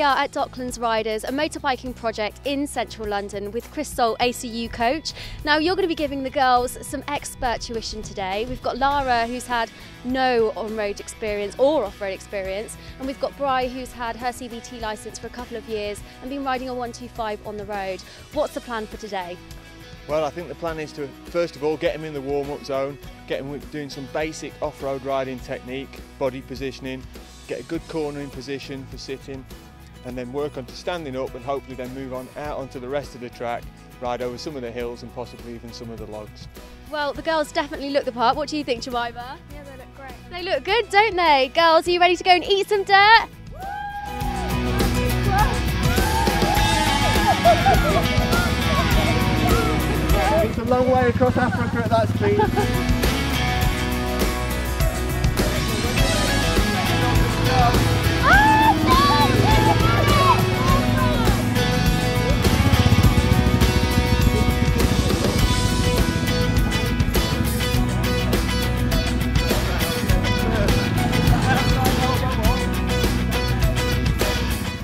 we are at Docklands Riders, a motorbiking project in central London with Chris Salt, ACU coach. Now you're going to be giving the girls some expert tuition today. We've got Lara, who's had no on-road experience or off-road experience, and we've got Bry, who's had her CVT licence for a couple of years and been riding a 125 on the road. What's the plan for today? Well, I think the plan is to, first of all, get them in the warm-up zone, get them doing some basic off-road riding technique, body positioning, get a good cornering position for sitting, and then work on to standing up, and hopefully then move on out onto the rest of the track, ride over some of the hills and possibly even some of the logs. Well, the girls definitely look the part. What do you think, Jemima? Yeah, they look great. They look good, don't they? Girls, are you ready to go and eat some dirt? It's a long way across Africa at that speed.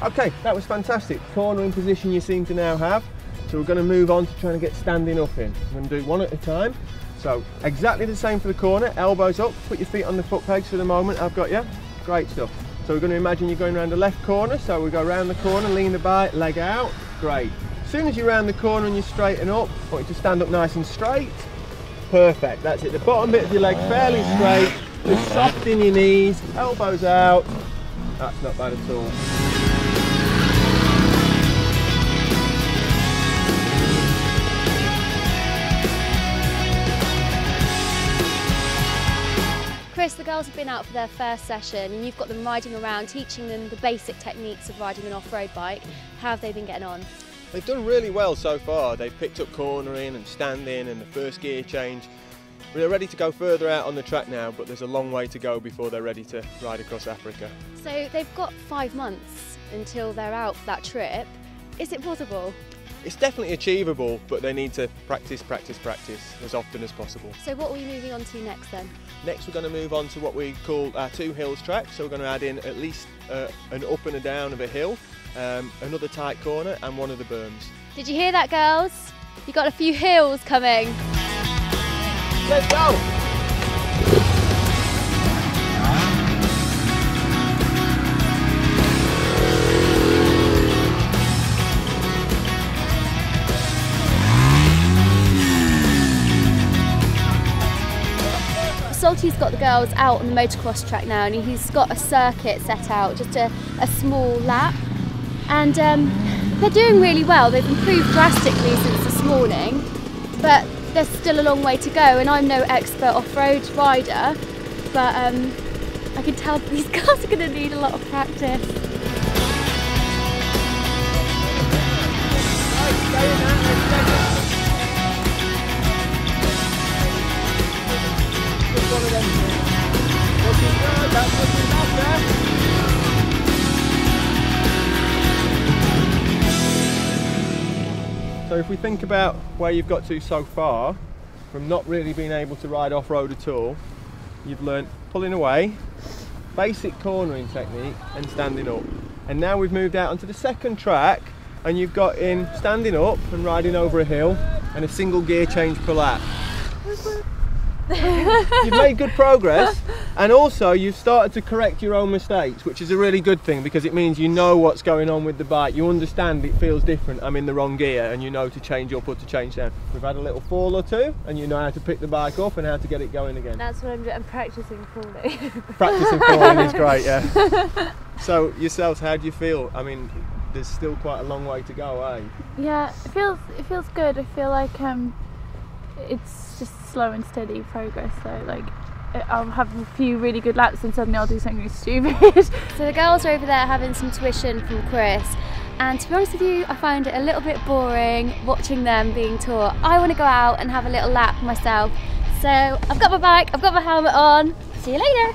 Okay, that was fantastic. Cornering position you seem to now have. So we're going to move on to trying to get standing up in. I'm going to do one at a time. So exactly the same for the corner, elbows up, put your feet on the foot pegs for the moment. I've got you. Great stuff. So we're going to imagine you're going around the left corner. So we go around the corner, lean the bike, leg out. Great. As soon as you're around the corner and you straighten up, I want you to stand up nice and straight. Perfect. That's it. The bottom bit of your leg fairly straight. Just soft in your knees, elbows out. That's not bad at all. Chris, the girls have been out for their first session and you've got them riding around, teaching them the basic techniques of riding an off-road bike. How have they been getting on? They've done really well so far. They've picked up cornering and standing and the first gear change. We're ready to go further out on the track now, but there's a long way to go before they're ready to ride across Africa. So they've got 5 months until they're out for that trip. Is it possible? It's definitely achievable, but they need to practice as often as possible. So what are we moving on to next then? Next we're going to move on to what we call our 2 hills track. So we're going to add in at least an up and a down of a hill, another tight corner and one of the berms. Did you hear that, girls? You got a few hills coming. Let's go! Salty's got the girls out on the motocross track now and he's got a circuit set out, just a small lap, and they're doing really well. They've improved drastically since this morning, but there's still a long way to go, and I'm no expert off-road rider, but I can tell that these girls are going to need a lot of practice. So if we think about where you've got to so far, from not really being able to ride off-road at all, you've learnt pulling away, basic cornering technique and standing up. And now we've moved out onto the second track and you've got in standing up and riding over a hill and a single gear change per lap. You've made good progress, and also you've started to correct your own mistakes, which is a really good thing because it means you know what's going on with the bike. You understand it feels different, I'm in the wrong gear, and you know to change up or to change down. We've had a little fall or two and you know how to pick the bike up and how to get it going again. That's what I'm doing. I'm practicing falling. Practicing falling is great, yeah. So yourselves, how do you feel? I mean, there's still quite a long way to go, eh? Yeah, it feels good. I feel like it's just slow and steady progress, so like I'll have a few really good laps and suddenly I'll do something really stupid. So the girls are over there having some tuition from Chris, and to be honest with you, I find it a little bit boring watching them being taught. I want to go out and have a little lap myself, so I've got my bike, I've got my helmet on. See you later.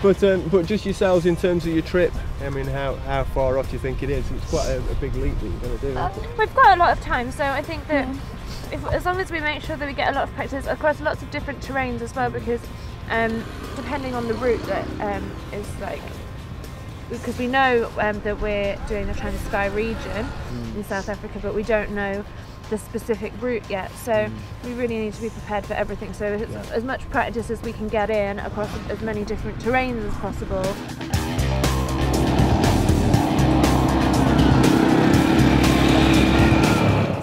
But just yourselves in terms of your trip, I mean, how far off do you think it is? It's quite a big leap that you're going to do, isn't it? We've got a lot of time, so I think that as long as we make sure that we get a lot of practice across lots of different terrains as well, because depending on the route that is like, because we know that we're doing the Transkei region in South Africa, but we don't know the specific route yet, so we really need to be prepared for everything. So as much practice as we can get in across as many different terrains as possible.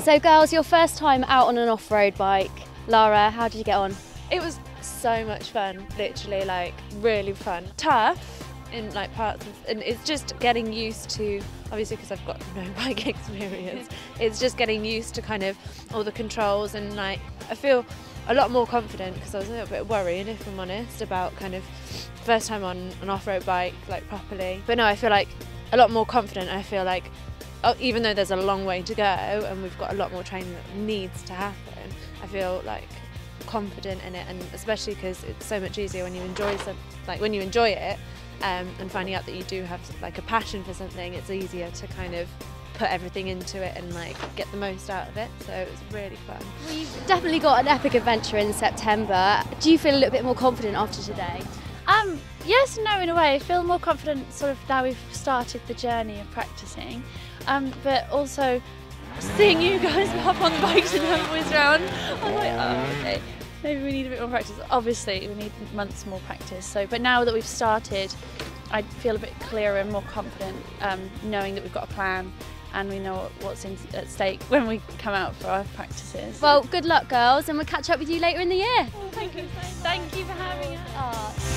So girls, your first time out on an off-road bike. Lara, how did you get on? It was so much fun, literally, like really fun. Tough in like parts, and it's just getting used to, obviously because I've got no bike experience, it's just getting used to kind of all the controls, and like I feel a lot more confident because I was a little bit worried, if I'm honest, about kind of first time on an off-road bike like properly. But no, I feel like a lot more confident. I feel like even though there's a long way to go and we've got a lot more training that needs to happen, I feel like confident in it, and especially because it's so much easier when you enjoy it. And finding out that you do have like a passion for something, it's easier to kind of put everything into it and like get the most out of it. So it was really fun. We've definitely got an epic adventure in September. Do you feel a little bit more confident after today? Yes and no in a way. I feel more confident sort of now we've started the journey of practicing, but also seeing you guys hop on the bikes and have a whiz around, I'm like, oh, okay. Maybe we need a bit more practice. Obviously, we need months more practice. So, but now that we've started, I feel a bit clearer and more confident, knowing that we've got a plan and we know what's at stake when we come out for our practices. Well, good luck, girls, and we'll catch up with you later in the year. Oh, thank you for having us.